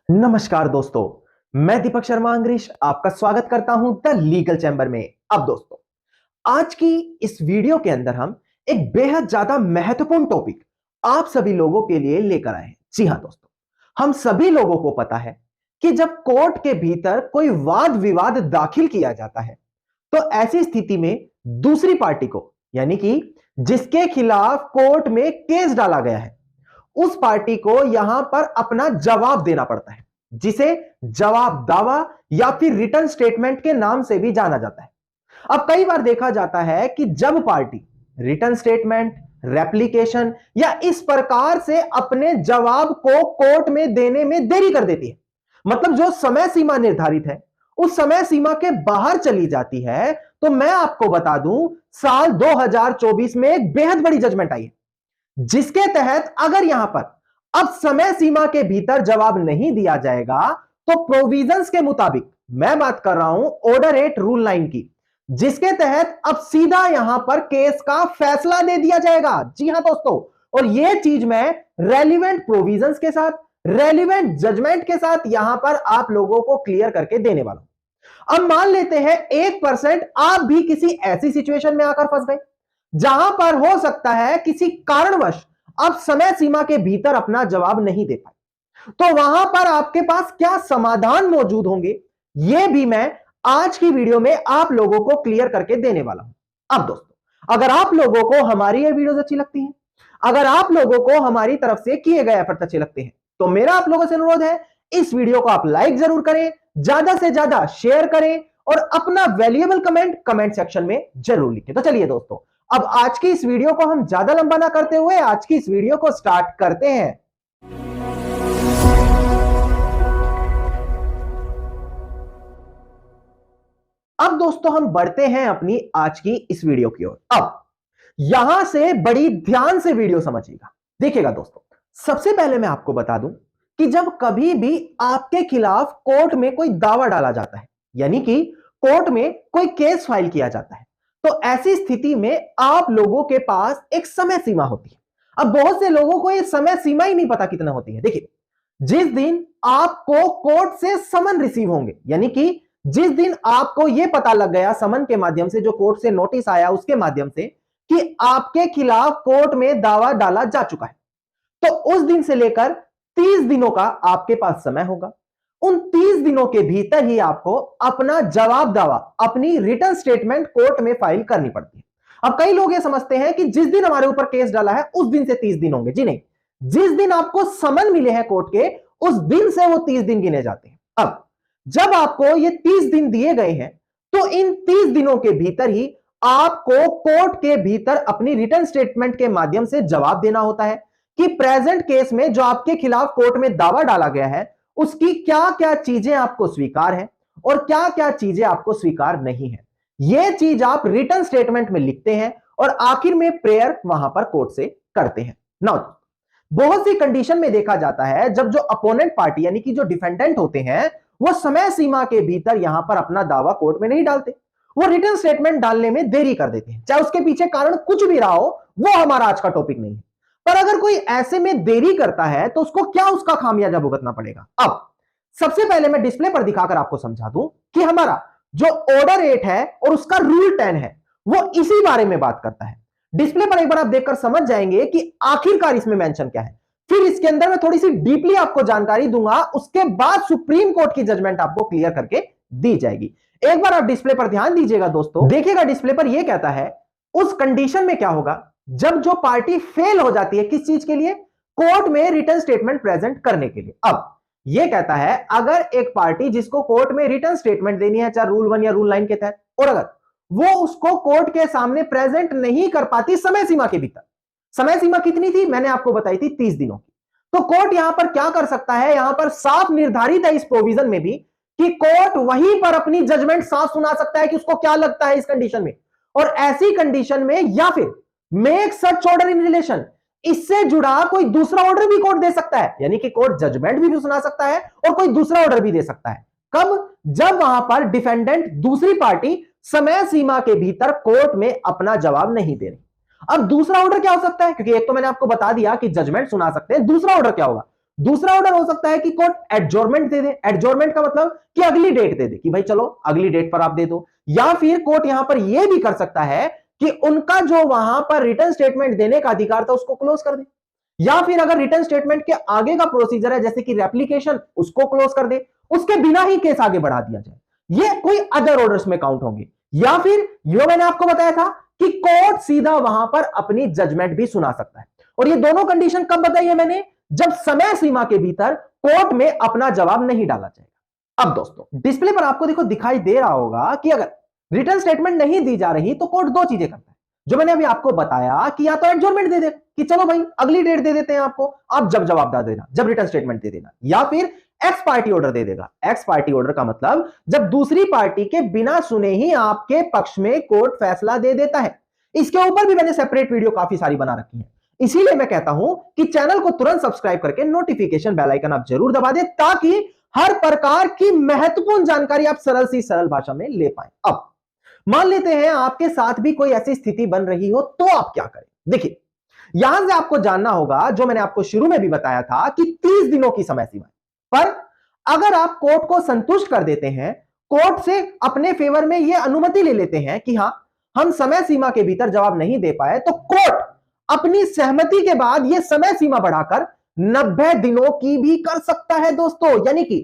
नमस्कार दोस्तों, मैं दीपक शर्मा अंग्रेश आपका स्वागत करता हूं द लीगल चैंबर में। अब दोस्तों, आज की इस वीडियो के अंदर हम एक बेहद ज्यादा महत्वपूर्ण टॉपिक आप सभी लोगों के लिए लेकर आए हैं। जी हां दोस्तों, हम सभी लोगों को पता है कि जब कोर्ट के भीतर कोई वाद विवाद दाखिल किया जाता है तो ऐसी स्थिति में दूसरी पार्टी को, यानी कि जिसके खिलाफ कोर्ट में केस डाला गया है, उस पार्टी को यहां पर अपना जवाब देना पड़ता है, जिसे जवाब दावा या फिर रिटर्न स्टेटमेंट के नाम से भी जाना जाता है। अब कई बार देखा जाता है कि जब पार्टी रिटर्न स्टेटमेंट, रेप्लिकेशन या इस प्रकार से अपने जवाब को कोर्ट में देने में देरी कर देती है, मतलब जो समय सीमा निर्धारित है उस समय सीमा के बाहर चली जाती है, तो मैं आपको बता दूं, साल 2024 में एक बेहद बड़ी जजमेंट आई है जिसके तहत अगर यहां पर अब समय सीमा के भीतर जवाब नहीं दिया जाएगा तो प्रोविजंस के मुताबिक, मैं बात कर रहा हूं ऑर्डर 8 रूल 9 की, जिसके तहत अब सीधा यहां पर केस का फैसला दे दिया जाएगा। जी हां दोस्तों, और यह चीज मैं रेलिवेंट प्रोविजंस के साथ, रेलिवेंट जजमेंट के साथ यहां पर आप लोगों को क्लियर करके देने वाला हूं। अब मान लेते हैं 1% आप भी किसी ऐसी सिचुएशन में आकर फंस गए जहां पर हो सकता है किसी कारणवश आप समय सीमा के भीतर अपना जवाब नहीं दे पाए, तो वहां पर आपके पास क्या समाधान मौजूद होंगे, यह भी मैं आज की वीडियो में आप लोगों को क्लियर करके देने वाला हूं। अब दोस्तों, अगर आप लोगों को हमारी ये वीडियोस अच्छी लगती हैं, अगर आप लोगों को हमारी तरफ से किए गए एफर्ट अच्छे लगते हैं, तो मेरा आप लोगों से अनुरोध है, इस वीडियो को आप लाइक जरूर करें, ज्यादा से ज्यादा शेयर करें और अपना वैल्यूएबल कमेंट सेक्शन में जरूर लिखें। तो चलिए दोस्तों, अब आज की इस वीडियो को हम ज्यादा लंबा ना करते हुए आज की इस वीडियो को स्टार्ट करते हैं। अब दोस्तों, हम बढ़ते हैं अपनी आज की इस वीडियो की ओर। अब यहां से बड़ी ध्यान से वीडियो समझिएगा, देखिएगा दोस्तों। सबसे पहले मैं आपको बता दूं कि जब कभी भी आपके खिलाफ कोर्ट में कोई दावा डाला जाता है, यानी कि कोर्ट में कोई केस फाइल किया जाता है, तो ऐसी स्थिति में आप लोगों के पास एक समय सीमा होती है। अब बहुत से लोगों को यह समय सीमा ही नहीं पता कितना होती है। देखिए, जिस दिन आपको कोर्ट से समन रिसीव होंगे, यानी कि जिस दिन आपको यह पता लग गया समन के माध्यम से, जो कोर्ट से नोटिस आया उसके माध्यम से, कि आपके खिलाफ कोर्ट में दावा डाला जा चुका है, तो उस दिन से लेकर 30 दिनों का आपके पास समय होगा। उन 30 दिनों के भीतर ही आपको अपना जवाब दावा, अपनी रिटर्न स्टेटमेंट कोर्ट में फाइल करनी पड़ती है। अब कई लोग ये समझते हैं कि जिस दिन हमारे ऊपर केस डाला है उस दिन से 30 दिन होंगे। जी नहीं, जिस दिन आपको समन मिले हैं कोर्ट के, उस दिन से वो 30 दिन गिने जाते हैं। अब जब आपको ये 30 दिन दिए गए हैं, तो इन 30 दिनों के भीतर ही आपको कोर्ट के भीतर अपनी रिटर्न स्टेटमेंट के माध्यम से जवाब देना होता है कि प्रेजेंट केस में जो आपके खिलाफ कोर्ट में दावा डाला गया है उसकी क्या क्या चीजें आपको स्वीकार है और क्या क्या चीजें आपको स्वीकार नहीं है। यह चीज आप रिटर्न स्टेटमेंट में लिखते हैं और आखिर में प्रेयर वहां पर कोर्ट से करते हैं। नाउ, बहुत सी कंडीशन में देखा जाता है जब जो अपोनेंट पार्टी, यानी कि जो डिफेंडेंट होते हैं, वो समय सीमा के भीतर यहां पर अपना दावा कोर्ट में नहीं डालते, वो रिटर्न स्टेटमेंट डालने में देरी कर देते हैं। चाहे उसके पीछे कारण कुछ भी रहा हो, वो हमारा आज का टॉपिक नहीं है। पर अगर कोई ऐसे में देरी करता है तो उसको क्या उसका खामियाजा भुगतना पड़ेगा। अब सबसे पहले मैं डिस्प्ले पर दिखाकर आपको समझा दूं कि हमारा जो ऑर्डर 8 है और उसका रूल 10 है, वो इसी बारे में बात करता है। डिस्प्ले पर एक बार आप देखकर समझ जाएंगे कि आखिरकार इसमें मेंशन क्या है। फिर इसके अंदर मैं थोड़ी सी डीपली आपको जानकारी दूंगा, उसके बाद सुप्रीम कोर्ट की जजमेंट आपको क्लियर करके दी जाएगी। एक बार आप डिस्प्ले पर ध्यान दीजिएगा दोस्तों, देखिएगा डिस्प्ले पर यह कहता है उस कंडीशन में क्या होगा जब जो पार्टी फेल हो जाती है, किस चीज के लिए, कोर्ट में रिटर्न स्टेटमेंट प्रेजेंट करने के लिए। अब यह कहता है अगर एक पार्टी जिसको कोर्ट में रिटर्न स्टेटमेंट देनी है, चाहे रूल 1 या रूल 9 के तहत, और अगर वो उसको कोर्ट के सामने प्रेजेंट नहीं कर पाती समय सीमा के भीतर, समय सीमा कितनी थी मैंने आपको बताई थी 30 दिनों की, तो कोर्ट यहां पर क्या कर सकता है, यहां पर साफ निर्धारित है इस प्रोविजन में भी कि कोर्ट वहीं पर अपनी जजमेंट साफ सुना सकता है कि उसको क्या लगता है इस कंडीशन में। और ऐसी कंडीशन में या फिर make such order in relation, इससे जुड़ा कोई दूसरा ऑर्डर भी कोर्ट दे सकता है, यानी कि कोर्ट जजमेंट भी सुना सकता है और कोई दूसरा ऑर्डर भी दे सकता है। कब? जब वहां पर डिफेंडेंट, दूसरी पार्टी, समय सीमा के भीतर कोर्ट में अपना जवाब नहीं दे रही। अब दूसरा ऑर्डर क्या हो सकता है, क्योंकि एक तो मैंने आपको बता दिया कि जजमेंट सुना सकते हैं, दूसरा ऑर्डर क्या होगा, दूसरा ऑर्डर हो सकता है कि कोर्ट एडजॉर्नमेंट दे दे। एडजॉर्नमेंट का मतलब कि अगली डेट दे दे कि भाई चलो अगली डेट पर आप दे दो। या फिर कोर्ट यहां पर यह भी कर सकता है कि उनका जो वहां पर रिटर्न स्टेटमेंट देने का अधिकार था उसको क्लोज कर दे। या फिर अगर रिटर्न स्टेटमेंट के आगे का प्रोसीजर है जैसे कि रेप्लिकेशन, उसको क्लोज कर दे, उसके बिना ही केस आगे बढ़ा दिया जाए। ये कोई अदर ऑर्डर्स में काउंट होंगे। या फिर जो मैंने आपको बताया था कि कोर्ट सीधा वहां पर अपनी जजमेंट भी सुना सकता है। और ये दोनों कंडीशन कब बताई है मैंने? जब समय सीमा के भीतर कोर्ट में अपना जवाब नहीं डाला जाएगा। अब दोस्तों डिस्प्ले पर आपको देखो दिखाई दे रहा होगा कि अगर रिटर्न स्टेटमेंट नहीं दी जा रही तो कोर्ट दो चीजें करता है जो मैंने अभी आपको बताया कि या तो एडजॉर्नमेंट दे दे कि चलो भाई अगली डेट दे देते हैं आपको, आप जब जवाब दे देना, जब रिटर्न स्टेटमेंट दे देना। या फिर एक्स पार्टी ऑर्डर दे देगा। एक्स पार्टी ऑर्डर का मतलब जब दूसरी पार्टी के बिना सुने ही आपके पक्ष में कोर्ट फैसला दे देता है। इसके ऊपर भी मैंने सेपरेट वीडियो काफी सारी बना रखी है। इसीलिए मैं कहता हूं कि चैनल को तुरंत सब्सक्राइब करके नोटिफिकेशन बेल आइकन आप जरूर दबा दें ताकि हर प्रकार की महत्वपूर्ण जानकारी आप सरल सी सरल भाषा में ले पाए। अब मान लेते हैं आपके साथ भी कोई ऐसी स्थिति बन रही हो तो आप क्या करें? देखिए यहां से आपको जानना होगा जो मैंने आपको शुरू में भी बताया था कि 30 दिनों की समय सीमा, पर अगर आप कोर्ट को संतुष्ट कर देते हैं, कोर्ट से अपने फेवर में यह अनुमति ले लेते हैं कि हां हम समय सीमा के भीतर जवाब नहीं दे पाए, तो कोर्ट अपनी सहमति के बाद यह समय सीमा बढ़ाकर 90 दिनों की भी कर सकता है दोस्तों। यानी कि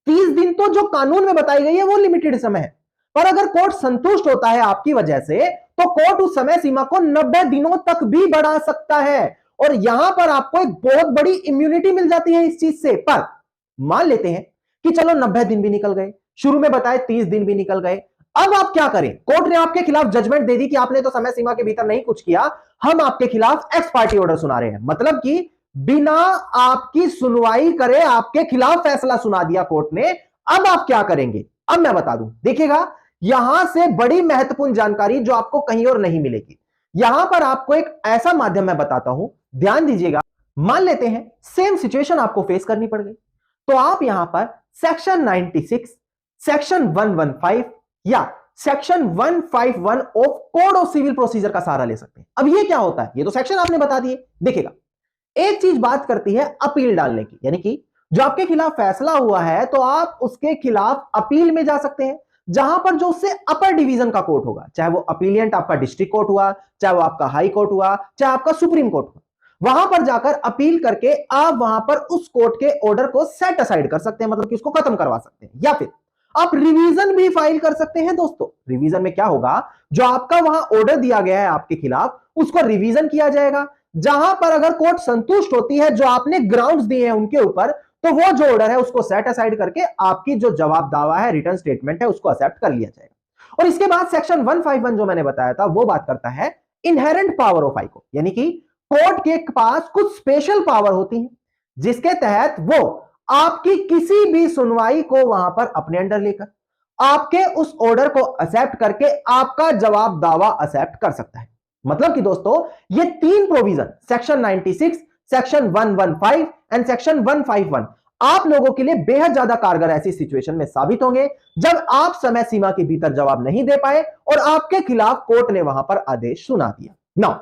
30 दिन तो जो कानून में बताई गई है वो लिमिटेड समय है, पर अगर कोर्ट संतुष्ट होता है आपकी वजह से तो कोर्ट उस समय सीमा को 90 दिनों तक भी बढ़ा सकता है। और यहां पर आपको एक बहुत बड़ी इम्यूनिटी मिल जाती है इस चीज से। पर मान लेते हैं कि चलो 90 दिन भी निकल गए, शुरू में बताए 30 दिन भी निकल गए, अब आप क्या करें? कोर्ट ने आपके खिलाफ जजमेंट दे दी कि आपने तो समय सीमा के भीतर नहीं कुछ किया, हम आपके खिलाफ एक्स पार्टी ऑर्डर सुना रहे हैं। मतलब कि बिना आपकी सुनवाई करे आपके खिलाफ फैसला सुना दिया कोर्ट ने। अब आप क्या करेंगे? अब मैं बता दूं, देखिएगा यहां से बड़ी महत्वपूर्ण जानकारी जो आपको कहीं और नहीं मिलेगी। यहां पर आपको एक ऐसा माध्यम मैं बताता हूं, ध्यान दीजिएगा। मान लेते हैं सेम सिचुएशन आपको फेस करनी पड़ गई, तो आप यहां पर सेक्शन 96, सेक्शन 115 या section 151 of code of civil procedure का सहारा ले सकते हैं। अब ये क्या होता है? ये तो सेक्शन आपने बता दिए। देखिएगा एक चीज बात करती है अपील डालने की, यानी कि जो आपके खिलाफ फैसला हुआ है तो आप उसके खिलाफ अपील में जा सकते हैं, जहां पर जो उससे अपर डिवीजन का कोर्ट होगा, चाहे वो अपीलियंट आपका डिस्ट्रिक्ट कोर्ट हुआ, चाहे वो आपका हाई कोर्ट हुआ, चाहे आपका सुप्रीम कोर्ट हुआ, वहां पर जाकर अपील करके आप वहां पर उस कोर्ट के ऑर्डर को सेट असाइड कर सकते हैं, मतलब कि उसको खत्म करवा सकते हैं। या फिर आप रिवीजन भी फाइल कर सकते हैं दोस्तों। रिवीजन में क्या होगा, जो आपका वहां ऑर्डर दिया गया है आपके खिलाफ उसको रिवीजन किया जाएगा, जहां पर अगर कोर्ट संतुष्ट होती है जो आपने ग्राउंड्स दिए हैं उनके ऊपर, तो वो जो ऑर्डर है उसको सेट असाइड करके आपकी जो जवाब दावा है, रिटर्न स्टेटमेंट है, उसको एक्सेप्ट कर लिया जाएगा। और इसके बाद सेक्शन 151 जो मैंने बताया था वो बात करता है inherent power of high court, यानी कि कोर्ट के पास कुछ स्पेशल पावर होती है जिसके तहत वो आपकी किसी भी सुनवाई को वहां पर अपने अंडर लेकर आपके उस ऑर्डर को एक्सेप्ट करके आपका जवाब दावा एक्सेप्ट कर सकता है। मतलब कि दोस्तों ये तीन provision section 96, section 115 and section 151 आप लोगों के लिए बेहद ज्यादा कारगर ऐसी सिचुएशन में साबित होंगे जब आप समय सीमा के भीतर जवाब नहीं दे पाए और आपके खिलाफ कोर्ट ने वहां पर आदेश सुना दिया। नाउ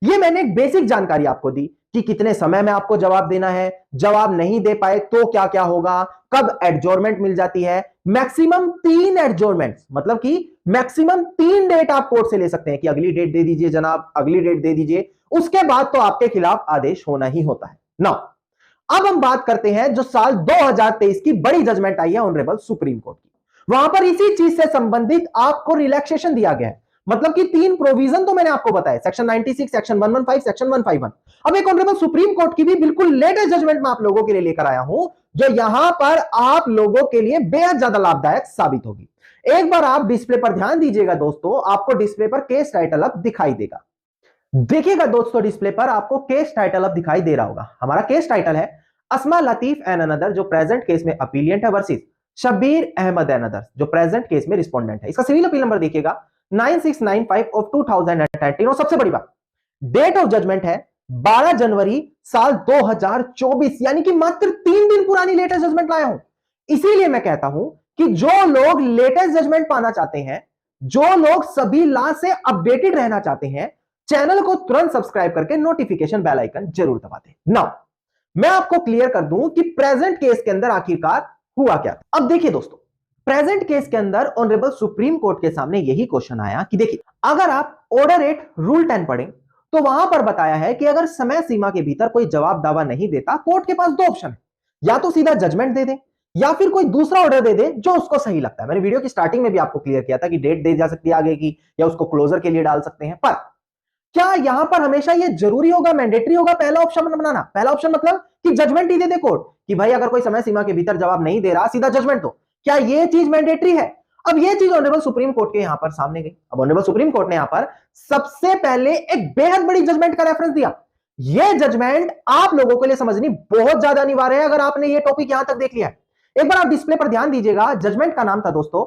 ये मैंने एक बेसिक जानकारी आपको दी कि कितने समय में आपको जवाब देना है, जवाब नहीं दे पाए तो क्या क्या होगा, कब एडजॉर्नमेंट मिल जाती है, मैक्सिमम 3 एडजॉर्नमेंट, मतलब कि मैक्सिमम 3 डेट आप कोर्ट से ले सकते हैं कि अगली डेट दे दीजिए जनाब, अगली डेट दे दीजिए, उसके बाद तो आपके खिलाफ आदेश होना ही होता है। नाउ अब हम बात करते हैं जो साल 2023 की बड़ी जजमेंट आई है ऑनरेबल सुप्रीम कोर्ट की। वहां पर इसी चीज से संबंधित आपको रिलैक्सेशन दिया गया है। मतलब कि 3 प्रोविजन तो मैंने आपको बताया, सेक्शन 96, सेक्शन 115, सेक्शन 151। अब एक ऑनरेबल सुप्रीम कोर्ट की भी बिल्कुल लेटेस्ट जजमेंट मैं आप लोगों के लिए लेकर आया हूं जो यहां पर आप लोगों के लिए बेहद ज्यादा लाभदायक साबित होगी। एक बार आप डिस्प्ले पर ध्यान दीजिएगा दोस्तों, आपको डिस्प्ले पर केस टाइटल अब दिखाई देगा। देखिएगा दोस्तों डिस्प्ले पर आपको केस टाइटल अब दिखाई दे रहा होगा। हमारा केस टाइटल है अस्मा लतीफ एंड अनदर, जो प्रेजेंट केस में अपीलियंट है, versus Shabbir Ahmed and another, जो प्रेजेंट केस में रिस्पोंडेंट है। इसका सिविल अपील नंबर देखिएगा 9695 ऑफ 2013। और सबसे बड़ी बात, डेट ऑफ जजमेंट है 12 जनवरी साल 2024, यानी कि मात्र 3 दिन पुरानी लेटेस्ट जजमेंट लाया हूं। इसीलिए मैं कहता हूं कि जो लोग लेटेस्ट जजमेंट पाना चाहते हैं, जो लोग सभी लॉ से अपडेटेड रहना चाहते हैं, चैनल को तुरंत सब्सक्राइब करके नोटिफिकेशन बेल आइकन जरूर दबा दें। नाउ मैं आपको क्लियर कर दूं कि प्रेजेंट केस के अंदर आखिरकार हुआ क्या। अब देखिए दोस्तों, प्रेजेंट केस के अंदर ऑनरेबल सुप्रीम कोर्ट के सामने यही क्वेश्चन आया कि देखिए, अगर आप ऑर्डर 8 रूल 10 पढ़ें तो वहां पर बताया है कि अगर समय सीमा के भीतर कोई जवाब दावा नहीं देता, कोर्ट के पास दो ऑप्शन है, या तो सीधा जजमेंट दे दे या फिर कोई दूसरा ऑर्डर दे दे जो उसको सही लगता है। मैंने वीडियो की स्टार्टिंग में भी आपको क्लियर किया था कि डेट दे जा सकती है आगे की, या उसको क्लोजर के लिए डाल सकते हैं। पर क्या यहां पर हमेशा यह जरूरी होगा, मैंडेटरी होगा पहला ऑप्शन बनाना? पहला ऑप्शन मतलब कि जजमेंट ही दे दे कोर्ट कि भाई अगर कोई समय सीमा के भीतर जवाब नहीं दे रहा, सीधा जजमेंट दो। क्या यह चीज मैंडेटरी है? अब यह चीज ऑनरेबल सुप्रीम कोर्ट के यहां पर सामने गई। अब ऑनरेबल सुप्रीम कोर्ट ने यहां पर सबसे पहले एक बेहद बड़ी जजमेंट का रेफरेंस दिया। यह जजमेंट आप लोगों के लिए समझनी बहुत ज्यादा अनिवार्य है अगर आपने यह टॉपिक यहां तक देख लिया है। एक बार आप डिस्प्ले पर ध्यान दीजिएगा, जजमेंट का नाम था दोस्तों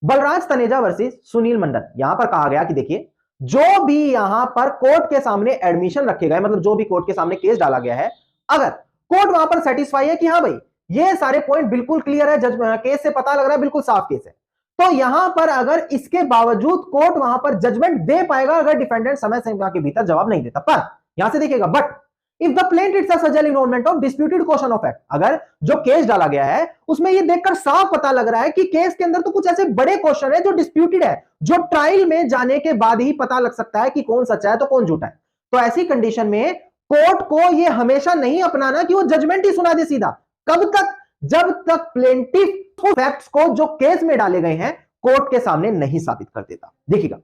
बलराज तनेजा वर्सेस सुनील मंडल। यहां पर कहा गया कि देखिए, जो भी यहां पर कोर्ट के सामने एडमिशन रखे गए, मतलब जो भी कोर्ट के सामने केस डाला गया है, अगर कोर्ट वहां पर सेटिस्फाई है कि हां भाई ये सारे पॉइंट बिल्कुल क्लियर है, केस से पता लग रहा है बिल्कुल साफ केस है, तो यहां पर अगर इसके बावजूद कोर्ट वहां पर जजमेंट दे पाएगा अगर डिफेंडेंट समय सीमा के भीतर जवाब नहीं देता। पर यहां से देखिएगा, but if the plaintiff it's a सजेल involvement of disputed question of fact, अगर जो केस डाला गया है उसमें यह देखकर साफ पता लग रहा है कि केस के अंदर तो कुछ ऐसे बड़े क्वेश्चन है जो डिस्प्यूटेड है, जो ट्रायल में जाने के बाद ही पता लग सकता है कि कौन सच्चा है तो कौन झूठा है। तो ऐसी कंडीशन में कोर्ट को यह हमेशा नहीं अपनाना कि वो जजमेंट ही सुना दे सीधा। कब तक? जब तक प्लेंटिफ फैक्ट्स को जो केस में डाले गए हैं कोर्ट के सामने नहीं साबित कर देता। देखिएगा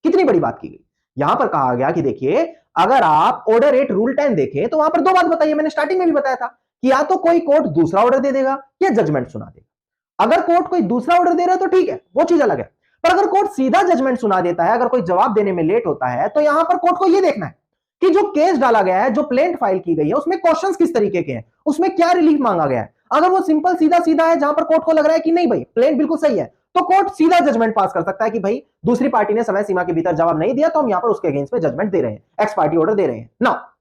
कितनी बड़ी बात की गई। यहां पर कहा गया कि देखिए, अगर आप ऑर्डर 8 रूल 10 देखें तो वहां पर दो बात बताइए, मैंने स्टार्टिंग में भी बताया था कि या तो कोई कोर्ट दूसरा ऑर्डर दे देगा या जजमेंट सुना देगा। अगर कोर्ट कोई दूसरा ऑर्डर दे रहा है तो ठीक है, वो चीज अलग है। पर अगर कोर्ट सीधा जजमेंट सुना देता है, अगर कोई जवाब देने में लेट होता है, तो यहां पर कोर्ट को यह देखना है कि जो केस डाला गया है, जो प्लेंट फाइल की गई है, उसमें क्वेश्चंस किस तरीके के हैं, उसमें क्या रिलीफ मांगा गया है। अगर वो सिंपल सीधा सीधा है जहां पर कोर्ट को लग रहा है कि नहीं भाई प्लेंट बिल्कुल सही है, तो कोर्ट सीधा जजमेंट पास कर सकता है कि भाई दूसरी पार्टी ने समय सीमा के भीतर जवाब नहीं दिया तो हम यहां पर उसके अगेंस्ट में जजमेंट दे रहे हैं, एक्स पार्टी ऑर्डर दे रहे हैं ना।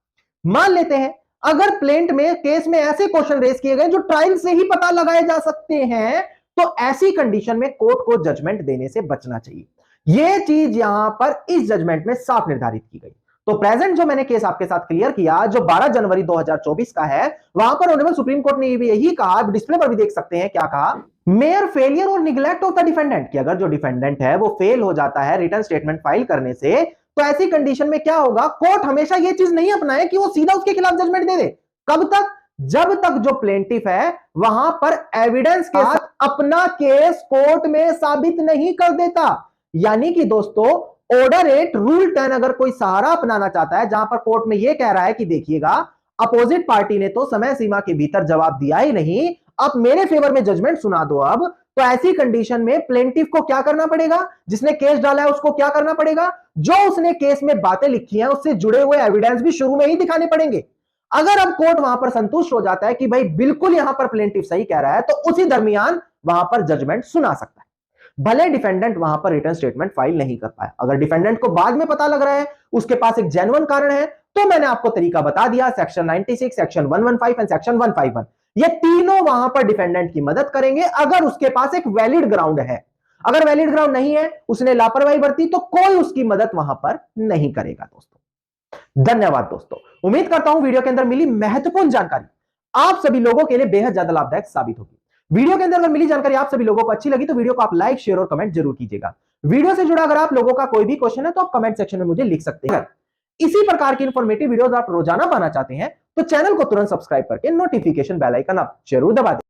मान लेते हैं अगर प्लेंट में केस में ऐसे क्वेश्चन रेज किए गए जो ट्रायल से ही पता लगाए जा सकते हैं, तो ऐसी कंडीशन में कोर्ट को जजमेंट देने से बचना चाहिए। यह चीज यहां पर इस जजमेंट में साफ निर्धारित की गई। तो प्रेजेंट जो मैंने केस आपके साथ क्लियर किया, जो 12 जनवरी 2024 का है, वहां पर ऑनरेबल सुप्रीम कोर्ट ने भी यही कहा, डिस्प्ले पर भी देख सकते हैं क्या कहा, मेयर फेलियर और निग्लेक्ट ऑफ द डिफेंडेंट, कि अगर जो डिफेंडेंट है वो फेल हो जाता है रिटर्न स्टेटमेंट फाइल करने से, तो ऐसी कंडीशन में क्या होगा, कोर्ट हमेशा ये चीज नहीं अपनाए कि वो सीधा उसके खिलाफ जजमेंट दे दे। कब तक? जब तक जो प्लेंटिफ है वहां पर एविडेंस के साथ अपना केस कोर्ट में साबित नहीं कर देता। यानी कि दोस्तों, ऑर्डर 8 रूल 10 अगर कोई सहारा अपनाना चाहता है जहां पर कोर्ट में यह कह रहा है कि देखिएगा, अपोजिट पार्टी ने तो समय सीमा के भीतर जवाब दिया ही नहीं, आप मेरे फेवर में जजमेंट सुना दो अब, तो ऐसी कंडीशन में प्लेंटिफ को क्या करना पड़ेगा, जिसने केस डाला है उसको क्या करना पड़ेगा, जो उसने केस में बातें लिखी हैं उससे जुड़े हुए एविडेंस भी शुरू में ही दिखाने पड़ेंगे। अगर अब कोर्ट वहां पर संतुष्ट हो जाता है कि भाई बिल्कुल यहां पर प्लेंटिफ सही कह रहा है, तो उसी दरमियान वहां पर जजमेंट सुना सकता है, भले डिफेंडेंट वहां पर रिटर्न स्टेटमेंट फाइल नहीं कर पाया। अगर डिफेंडेंट को बाद में पता लग रहा है, उसके पास एक जेन्युइन कारण है, तो मैंने आपको तरीका बता दिया, सेक्शन 96, सेक्शन 115 एंड सेक्शन 151, ये तीनों वहां पर डिफेंडेंट की मदद करेंगे अगर उसके पास एक वैलिड ग्राउंड है। अगर वैलिड ग्राउंड नहीं है, उसने लापरवाही बरती, तो कोई उसकी मदद वहां पर नहीं करेगा। दोस्तों धन्यवाद। दोस्तों उम्मीद करता हूं वीडियो के अंदर मिली महत्वपूर्ण जानकारी आप सभी लोगों के लिए बेहद ज्यादा लाभदायक साबित होगी। वीडियो के अंदर अगर मिली जानकारी आप सभी लोगों को अच्छी लगी तो वीडियो को आप लाइक, शेयर और कमेंट जरूर कीजिएगा। वीडियो से जुड़ा अगर आप लोगों का कोई भी क्वेश्चन है तो आप कमेंट सेक्शन में मुझे लिख सकते हैं। इसी प्रकार की इंफॉर्मेटिव वीडियोस आप रोजाना पाना चाहते हैं तो चैनल को तुरंत सब्सक्राइब करके नोटिफिकेशन बेल आइकन आप जरूर दबा दें।